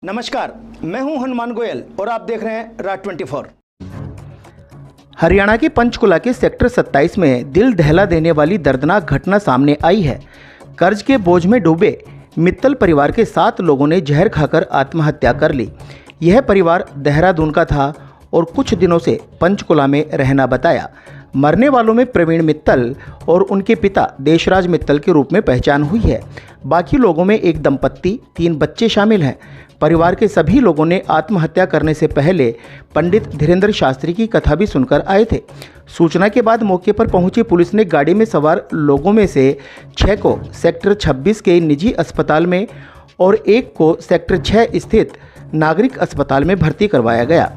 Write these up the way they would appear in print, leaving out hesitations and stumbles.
नमस्कार, मैं हूं हनुमान गोयल और आप देख रहे हैं राज 24। हरियाणा के पंचकुला के सेक्टर 27 में दिल दहला देने वाली दर्दनाक घटना सामने आई है। कर्ज के बोझ में डूबे मित्तल परिवार के 7 लोगों ने जहर खाकर आत्महत्या कर ली। यह परिवार देहरादून का था और कुछ दिनों से पंचकुला में रहना बताया। मरने वालों में प्रवीण मित्तल और उनके पिता देशराज मित्तल के रूप में पहचान हुई है। बाकी लोगों में एक दंपत्ति, 3 बच्चे शामिल हैं। परिवार के सभी लोगों ने आत्महत्या करने से पहले पंडित धीरेन्द्र शास्त्री की कथा भी सुनकर आए थे। सूचना के बाद मौके पर पहुंची पुलिस ने गाड़ी में सवार लोगों में से 6 को सेक्टर 26 के निजी अस्पताल में और 1 को सेक्टर 6 स्थित नागरिक अस्पताल में भर्ती करवाया गया।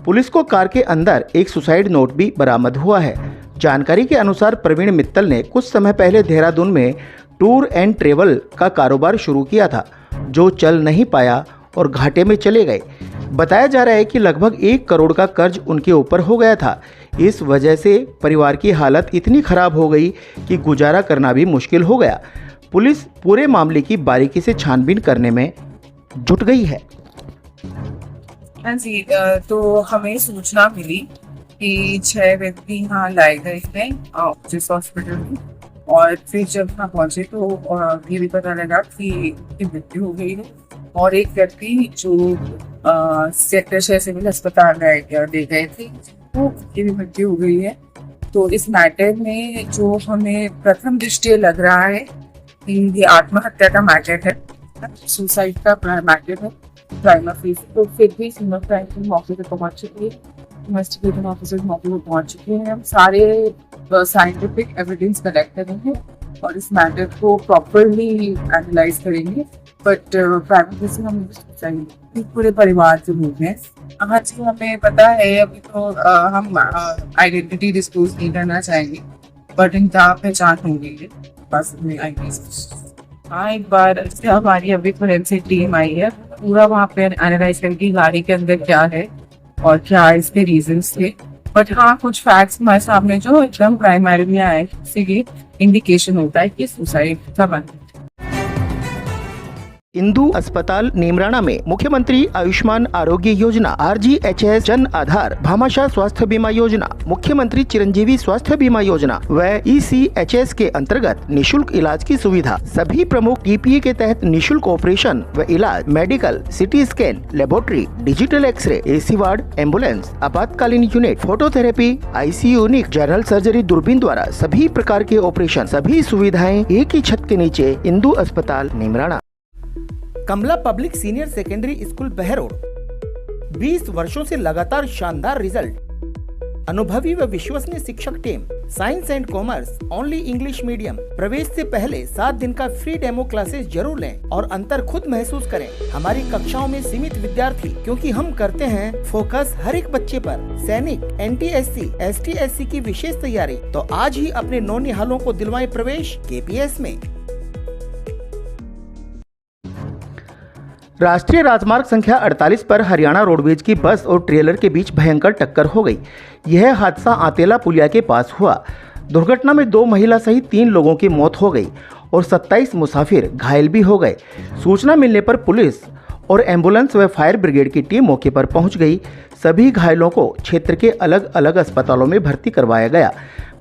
पुलिस को कार के अंदर एक सुसाइड नोट भी बरामद हुआ है। जानकारी के अनुसार प्रवीण मित्तल ने कुछ समय पहले देहरादून में टूर एंड ट्रेवल का कारोबार शुरू किया था, जो चल नहीं पाया और घाटे में चले गए। बताया जा रहा है कि लगभग 1 करोड़ का कर्ज उनके ऊपर हो गया था। इस वजह से परिवार की हालत इतनी खराब हो गई कि गुजारा करना भी मुश्किल हो गया। पुलिस पूरे मामले की बारीकी से छानबीन करने में जुट गई है। हाँ जी, तो हमें सूचना मिली कि 6 व्यक्ति यहाँ लाए गए हैं जिस हॉस्पिटल में, और फिर जब यहाँ पहुंचे तो ये भी पता लगा कि इनकी मृत्यु हो गई है और एक व्यक्ति जो सेक्टर 6 सिविल अस्पताल ले गए थे वो की भी मृत्यु हो गई है। तो इस मैटर में जो हमें प्रथम दृष्टया लग रहा है कि ये आत्महत्या का मैटर है, सुसाइड का मैटर है प्राइम ऑफिस। तो फिर भी सिंगल क्राइम मौके पर पहुंच चुकी है, इन्वेस्टिगेटिंग ऑफिसर मौके पर पहुंच चुके हैं। हम सारे साइंटिफिक एविडेंस कलेक्ट करेंगे और इस मैटर को प्रॉपरली एनालाइज करेंगे। बट प्राइम ऑफिस हम चाहिए पूरे परिवार के लोग हैं। हाँ जी, हमें पता है, अभी तो हम आइडेंटिटी डिस्क्लोज नहीं करना चाहेंगे, बट इनका पहचान हो गई है बस में हाँ। एक बार हमारी अभी फोरेंसिक टीम आई है, पूरा वहाँ पे एनालाइज करके गाड़ी के अंदर क्या है और क्या इसके रीजंस थे। बट हाँ, कुछ फैक्ट्स हमारे सामने जो एकदम प्राइमरी में आए, इससे इंडिकेशन होता है कि सुसाइड का बंद। इंदू अस्पताल नीमराणा में मुख्यमंत्री आयुष्मान आरोग्य योजना, RGHS जन आधार भामाशाह स्वास्थ्य बीमा योजना, मुख्यमंत्री चिरंजीवी स्वास्थ्य बीमा योजना व ECHS के अंतर्गत निशुल्क इलाज की सुविधा। सभी प्रमुख TPA के तहत निशुल्क ऑपरेशन व इलाज, medical, CT scan, laboratory, digital x-ray, AC ward, ambulance, आपातकालीन unit, phototherapy, ICU unit, general surgery, दूरबीन द्वारा सभी प्रकार के ऑपरेशन, सभी सुविधाएं एक ही छत के नीचे। इंदू अस्पताल Neemrana. Kamla public senior secondary school Behror, 20 वर्षों से लगातार शानदार रिजल्ट, अनुभवी व विश्वसनीय शिक्षक team, science and commerce, only English medium. प्रवेश से पहले 7 दिन का फ्री डेमो क्लासेस जरूर लें और अंतर खुद महसूस करें। हमारी कक्षाओं में सीमित विद्यार्थी, क्योंकि हम करते हैं फोकस हर एक बच्चे पर। सैनिक, NTSC, ST/SC की विशेष तैयारी, तो आज ही अपने नौनिहालों को दिलवाएं प्रवेश KPS में। राष्ट्रीय राजमार्ग संख्या 48 पर हरियाणा रोडवेज की बस और ट्रेलर के बीच भयंकर टक्कर हो गई। यह हादसा आतेला पुलिया के पास हुआ। दुर्घटना में 2 महिला सहित 3 लोगों की मौत हो गई और 27 मुसाफिर घायल भी हो गए। सूचना मिलने पर पुलिस और एम्बुलेंस व फायर ब्रिगेड की टीम मौके पर पहुंच गई। सभी घायलों को क्षेत्र के अलग अलग अस्पतालों में भर्ती करवाया गया।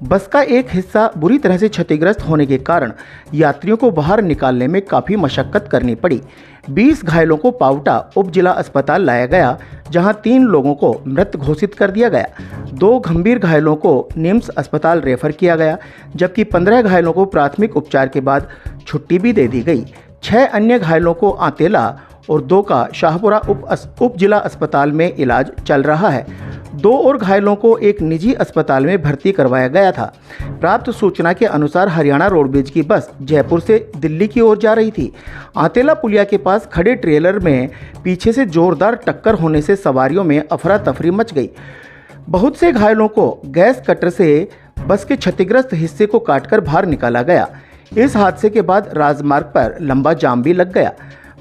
बस का एक हिस्सा बुरी तरह से क्षतिग्रस्त होने के कारण यात्रियों को बाहर निकालने में काफ़ी मशक्कत करनी पड़ी। 20 घायलों को पावटा उप जिला अस्पताल लाया गया, जहां 3 लोगों को मृत घोषित कर दिया गया। 2 गंभीर घायलों को निम्स अस्पताल रेफर किया गया, जबकि 15 घायलों को प्राथमिक उपचार के बाद छुट्टी भी दे दी गई। 6 अन्य घायलों को आतेला और 2 का शाहपुरा उप जिला अस्पताल में इलाज चल रहा है। 2 और घायलों को एक निजी अस्पताल में भर्ती करवाया गया था। प्राप्त सूचना के अनुसार हरियाणा रोडवेज की बस जयपुर से दिल्ली की ओर जा रही थी। आतेला पुलिया के पास खड़े ट्रेलर में पीछे से जोरदार टक्कर होने से सवारियों में अफरा तफरी मच गई। बहुत से घायलों को गैस कटर से बस के क्षतिग्रस्त हिस्से को काटकर बाहर निकाला गया। इस हादसे के बाद राजमार्ग पर लंबा जाम भी लग गया।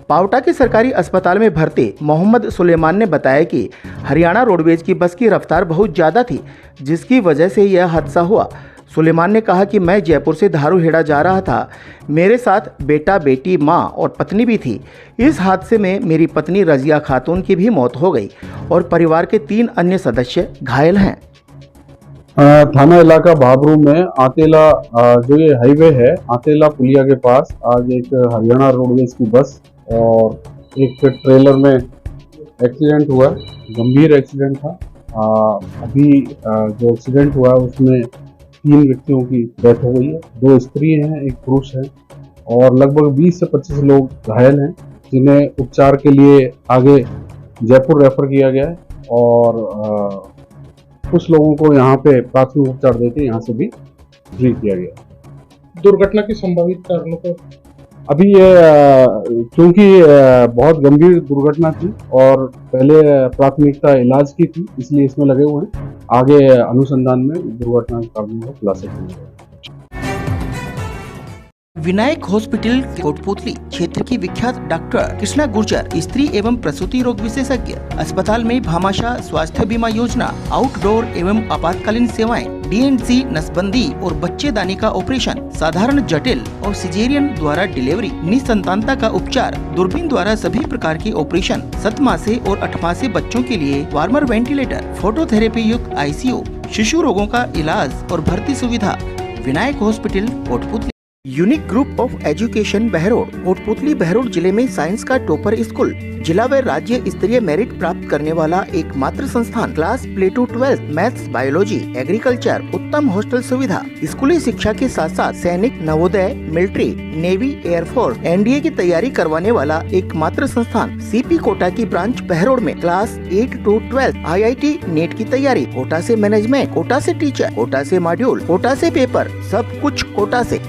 पावटा के सरकारी अस्पताल में भर्ती मोहम्मद सुलेमान ने बताया कि हरियाणा रोडवेज की बस की रफ्तार बहुत ज़्यादा थी, जिसकी वजह से यह हादसा हुआ। सुलेमान ने कहा कि मैं जयपुर से धारूहेड़ा जा रहा था। मेरे साथ बेटा, बेटी, माँ और पत्नी भी थी। इस हादसे में मेरी पत्नी रजिया खातून की भी मौत हो गई और परिवार के 3 अन्य सदस्य घायल हैं। थाना इलाका भाबरू में आतेला जो ये हाईवे है, आतेला पुलिया के पास आज एक हरियाणा रोडवेज की बस और एक ट्रेलर में एक्सीडेंट हुआ। गंभीर एक्सीडेंट था। अभी जो एक्सीडेंट हुआ उसमें 3 व्यक्तियों की डेथ हो गई है। 2 स्त्री हैं, 1 पुरुष है और लगभग 20 से 25 लोग घायल हैं, जिन्हें उपचार के लिए आगे जयपुर रेफर किया गया है और कुछ लोगों को यहाँ पे प्राथमिक उपचार देके यहाँ से भी फ्री किया गया। दुर्घटना के संभावित कारणों को अभी ये क्योंकि बहुत गंभीर दुर्घटना थी और पहले प्राथमिकता इलाज की थी, इसलिए इसमें लगे हुए हैं। आगे अनुसंधान में दुर्घटना के कारणों को खुलासा किया। विनायक हॉस्पिटल कोटपुतली क्षेत्र की विख्यात डॉक्टर कृष्णा गुर्जर, स्त्री एवं प्रसूति रोग विशेषज्ञ। अस्पताल में भामाशाह स्वास्थ्य बीमा योजना, आउटडोर एवं आपातकालीन सेवाएं, DNC नसबंदी और बच्चेदानी का ऑपरेशन, साधारण, जटिल और सिजेरियन द्वारा डिलीवरी, निसंतानता का उपचार, दूरबीन द्वारा सभी प्रकार के ऑपरेशन, 7 मासे और 8 मासे बच्चों के लिए वार्मर वेंटिलेटर, फोटोथेरेपी युक्त ICU, शिशु रोगों का इलाज और भर्ती सुविधा। Vinayak hospital Kotputli. Unique group of education Behror Kotputli Behror जिले में साइंस का टॉपर स्कूल, जिला व राज्य स्तरीय मेरिट प्राप्त करने वाला एकमात्र संस्थान। Class play to 12, maths, biology, agriculture, उत्तम हॉस्टल सुविधा। स्कूली शिक्षा के साथ साथ सैनिक, Navodaya, military, navy, air force, NDA की तैयारी करवाने वाला एकमात्र संस्थान। CP कोटा की ब्रांच बहरोड में क्लास 8 to 12, IIT नेट की तैयारी, कोटा से मैनेजमेंट, कोटा से टीचर, कोटा से मॉड्यूल, कोटा से पेपर, सब कुछ कोटा से।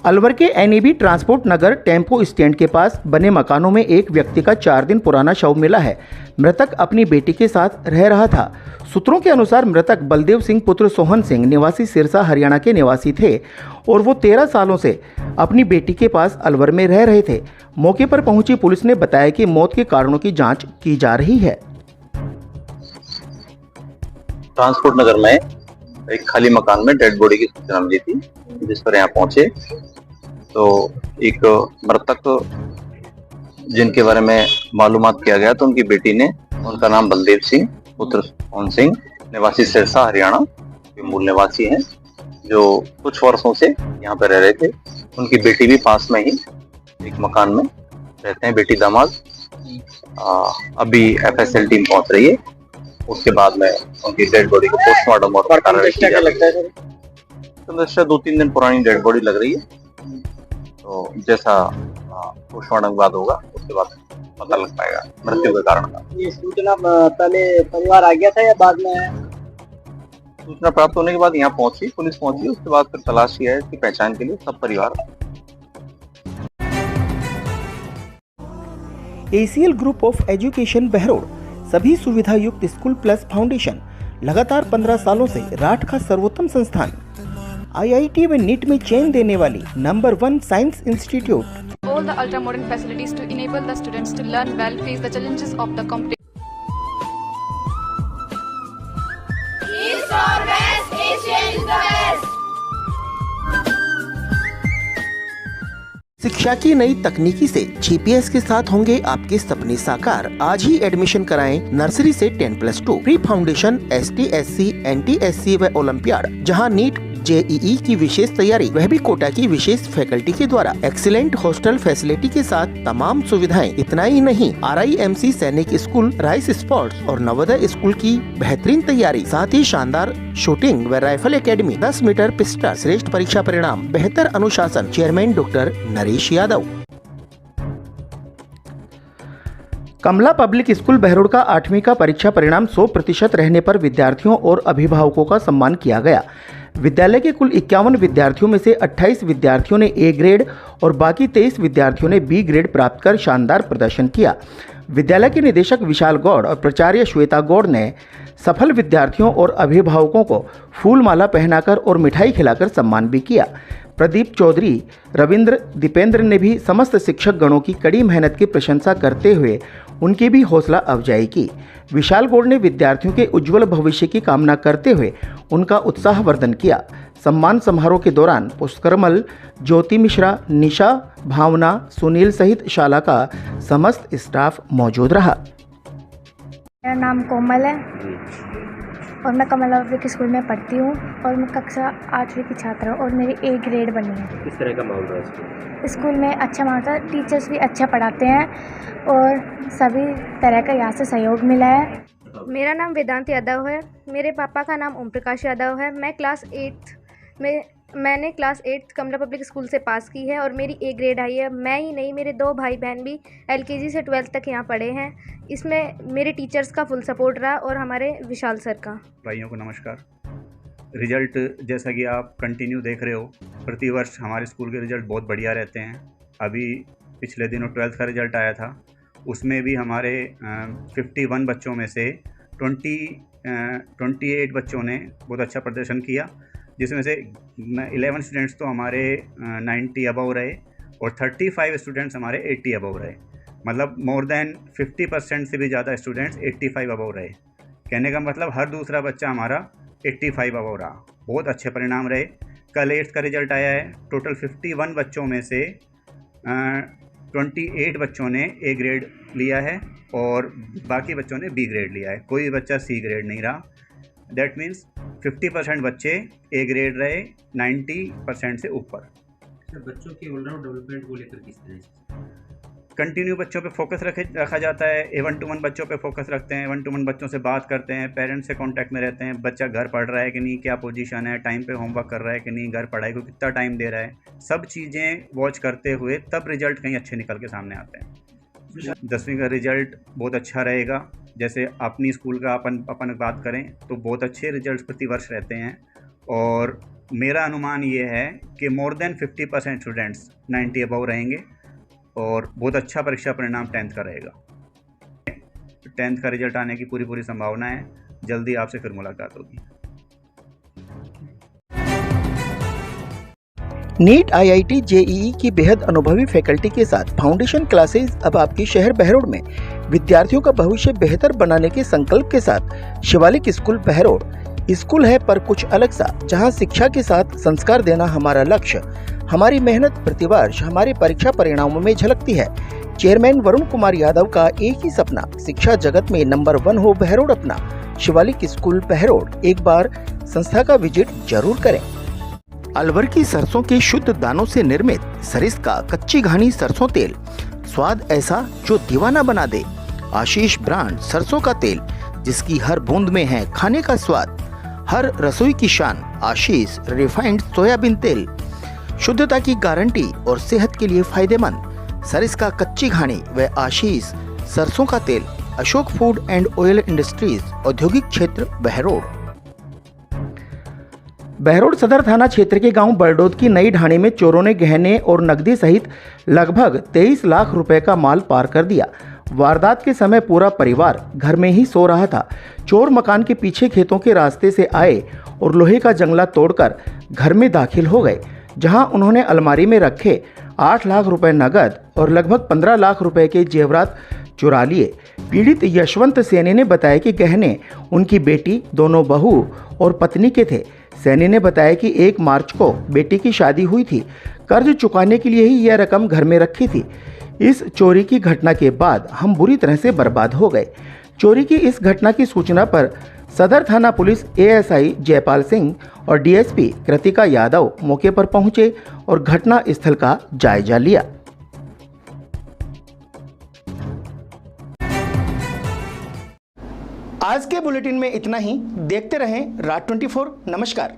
अलवर के NEB ट्रांसपोर्ट नगर टेम्पो स्टैंड के पास बने मकानों में एक व्यक्ति का 4 दिन पुराना शव मिला है। मृतक अपनी बेटी के साथ रह रहा था। सूत्रों के अनुसार मृतक बलदेव सिंह पुत्र सोहन सिंह निवासी सिरसा हरियाणा के निवासी थे और वो 13 सालों से अपनी बेटी के पास अलवर में रह रहे थे। मौके पर पहुंची पुलिस ने बताया कि मौत के कारणों की जाँच की जा रही है। ट्रांसपोर्ट नगर में एक खाली मकान में डेड बॉडी की सूचना मिली थी, जिस पर यहाँ पहुंचे तो एक मृतक जिनके बारे में मालूमात किया गया तो उनकी बेटी ने, उनका नाम बलदेव सिंह पुत्र सोहन सिंह निवासी सिरसा हरियाणा के मूल निवासी हैं, जो कुछ वर्षों से यहाँ पर रह रहे थे। उनकी बेटी भी पास में ही एक मकान में रहते हैं, बेटी दामाद। अभी FSL टीम पहुंच रही है। उसके बाद में उनकी डेड बॉडी को पोस्टमार्टम और कार्रवाई की जा रही है। तो 2-3 दिन पुरानी डेड बॉडी लग रही है, तो जैसा पोस्टमार्टम बाद होगा उसके बाद पता लग पाएगा मृत्यु के कारण का। ये सूचना पहले परिवार आ गया था या बाद में? सूचना प्राप्त होने के बाद यहाँ पहुंची, पुलिस पहुंची, उसके बाद फिर तलाश किया है इसकी पहचान के लिए सब परिवार। ACL group of education Behror सभी सुविधा युक्त स्कूल प्लस फाउंडेशन, लगातार 15 सालों से राठ का सर्वोत्तम संस्थान, IIT व नीट में चेन देने वाली number 1 science institute. All the ultra modern facilities to enable the students to learn well, face the challenges of the competition. East or West, Asia is the best. शिक्षा की नई तकनीकी से GPS के साथ होंगे आपके सपने साकार। आज ही एडमिशन कराएं नर्सरी से 10+2 pre foundation, ST, SC, NT, SC व ओलंपियाड, जहां नीट JEE की विशेष तैयारी, वह भी कोटा की विशेष फैकल्टी के द्वारा। एक्सीलेंट हॉस्टल फैसिलिटी के साथ तमाम सुविधाएं। इतना ही नहीं, RIMC सैनिक स्कूल, राइस स्पोर्ट्स और नवोदय स्कूल की बेहतरीन तैयारी, साथ ही शानदार शूटिंग व राइफल एकेडमी, 10 मीटर पिस्टल, श्रेष्ठ परीक्षा परिणाम, बेहतर अनुशासन। Chairman doctor Naresh Yadav. Kamla public school Behror का 8वीं का परीक्षा परिणाम 100% रहने पर विद्यार्थियों और अभिभावकों का सम्मान किया गया। विद्यालय के कुल 51 विद्यार्थियों में से 28 विद्यार्थियों ने A ग्रेड और बाकी 23 विद्यार्थियों ने B ग्रेड प्राप्त कर शानदार प्रदर्शन किया। विद्यालय के निदेशक विशाल गौड़ और प्राचार्य श्वेता गौड़ ने सफल विद्यार्थियों और अभिभावकों को फूल माला पहनाकर और मिठाई खिलाकर सम्मान भी किया। प्रदीप चौधरी, रविंद्र, दीपेंद्र ने भी समस्त शिक्षक गणों की कड़ी मेहनत की प्रशंसा करते हुए उनकी भी हौसला अफजाई की। विशाल गौड़ ने विद्यार्थियों के उज्जवल भविष्य की कामना करते हुए उनका उत्साहवर्धन किया। सम्मान समारोह के दौरान पुष्करमल, ज्योति मिश्रा, निशा, भावना, सुनील सहित शाला का समस्त स्टाफ मौजूद रहा। मेरा नाम कोमल है और मैं कमला पब्लिक स्कूल में पढ़ती हूँ और मैं कक्षा 8वीं की छात्र हूँ और मेरी A ग्रेड बनी है। किस तरह का माहौल रहा स्कूल में अच्छा माहौल था, टीचर्स भी अच्छा पढ़ाते हैं और सभी तरह का यहाँ से सहयोग मिला है। मेरा नाम वेदांत यादव है। मेरे पापा का नाम ओम प्रकाश यादव है। मैंने क्लास 8 कमला पब्लिक स्कूल से पास की है और मेरी A ग्रेड आई है। मैं ही नहीं, मेरे 2 भाई बहन भी LKG से 12th तक यहाँ पढ़े हैं। इसमें मेरे टीचर्स का फुल सपोर्ट रहा और हमारे विशाल सर का। भाइयों को नमस्कार। रिजल्ट जैसा कि आप कंटिन्यू देख रहे हो, प्रतिवर्ष हमारे स्कूल के रिजल्ट बहुत बढ़िया रहते हैं। अभी पिछले दिनों 12th का रिजल्ट आया था, उसमें भी हमारे 51 बच्चों में से 28 बच्चों ने बहुत अच्छा प्रदर्शन किया, जिसमें से 11 स्टूडेंट्स तो हमारे 90 अबव रहे और 35 स्टूडेंट्स हमारे 80 अबव रहे। मतलब मोर देन 50% से भी ज़्यादा स्टूडेंट्स 85 अबव रहे। कहने का मतलब हर दूसरा बच्चा हमारा 85 अबव रहा। बहुत अच्छे परिणाम रहे। कल 8th का रिजल्ट आया है। टोटल 51 बच्चों में से 28 बच्चों ने A ग्रेड लिया है और बाकी बच्चों ने B ग्रेड लिया है। कोई बच्चा C ग्रेड नहीं रहा। दैट मीन्स 50% बच्चे A ग्रेड रहे, 90% से ऊपर। बच्चों की ऑलराउंड डेवलपमेंट को लेकर किस तरह से कंटिन्यू बच्चों पे फोकस रखा जाता है। 1-to-1 बच्चों पे फोकस रखते हैं। 1-to-1 बच्चों से बात करते हैं, पेरेंट्स से कांटेक्ट में रहते हैं। बच्चा घर पढ़ रहा है कि नहीं, क्या पोजीशन है, टाइम पे होमवर्क कर रहा है कि नहीं, घर पढ़ाई को कितना टाइम दे रहा है, सब चीज़ें वॉच करते हुए तब रिजल्ट कहीं अच्छे निकल के सामने आते हैं। 10वीं का रिजल्ट बहुत अच्छा रहेगा। जैसे अपनी स्कूल का अपन बात करें तो बहुत अच्छे रिजल्ट प्रतिवर्ष रहते हैं और मेरा अनुमान ये है कि मोर देन 50% स्टूडेंट्स 90 अबव रहेंगे और बहुत अच्छा परीक्षा परिणाम 10th का रहेगा। 10th का रिजल्ट आने की पूरी संभावना है। जल्दी आपसे फिर मुलाकात होगी। नीट, IIT, JEE की बेहद अनुभवी फैकल्टी के साथ फाउंडेशन क्लासेस अब आपके शहर बहरोड में विद्यार्थियों का भविष्य बेहतर बनाने के संकल्प के साथ शिवालिक स्कूल बहरोड। स्कूल है पर कुछ अलग सा, जहां शिक्षा के साथ संस्कार देना हमारा लक्ष्य। हमारी मेहनत प्रतिवर्ष हमारे परीक्षा परिणामों में झलकती है। चेयरमैन वरुण कुमार यादव का एक ही सपना, शिक्षा जगत में नंबर 1 हो बहरोड अपना। शिवालिक स्कूल बहरोड, एक बार संस्था का विजिट जरूर करें। अलवर की सरसों के शुद्ध दानों से निर्मित सरिस का कच्ची घानी सरसों तेल, स्वाद ऐसा जो दीवाना बना दे। आशीष ब्रांड सरसों का तेल, जिसकी हर बूंद में है खाने का स्वाद। हर रसोई की शान आशीष रिफाइंड सोयाबीन तेल, शुद्धता की गारंटी और सेहत के लिए फायदेमंद। सरिस का कच्ची घानी व आशीष सरसों का तेल। Ashok food and oil industries, औद्योगिक क्षेत्र बहरोड। बहरोड सदर थाना क्षेत्र के गांव बरडोद की नई ढाणी में चोरों ने गहने और नकदी सहित लगभग 23 लाख रुपए का माल पार कर दिया। वारदात के समय पूरा परिवार घर में ही सो रहा था। चोर मकान के पीछे खेतों के रास्ते से आए और लोहे का जंगला तोड़कर घर में दाखिल हो गए, जहां उन्होंने अलमारी में रखे 8 लाख रुपए नगद और लगभग 15 लाख रुपए के जेवरात चुरा लिए। पीड़ित यशवंत सैनी ने बताया कि गहने उनकी बेटी, दोनों बहू और पत्नी के थे। सैनी ने बताया कि 1 मार्च को बेटी की शादी हुई थी। कर्ज चुकाने के लिए ही यह रकम घर में रखी थी। इस चोरी की घटना के बाद हम बुरी तरह से बर्बाद हो गए। चोरी की इस घटना की सूचना पर सदर थाना पुलिस ASI जयपाल सिंह और DSP कृतिका यादव मौके पर पहुंचे और घटना स्थल का जायजा लिया। आज के बुलेटिन में इतना ही। देखते रहें रात 24। नमस्कार।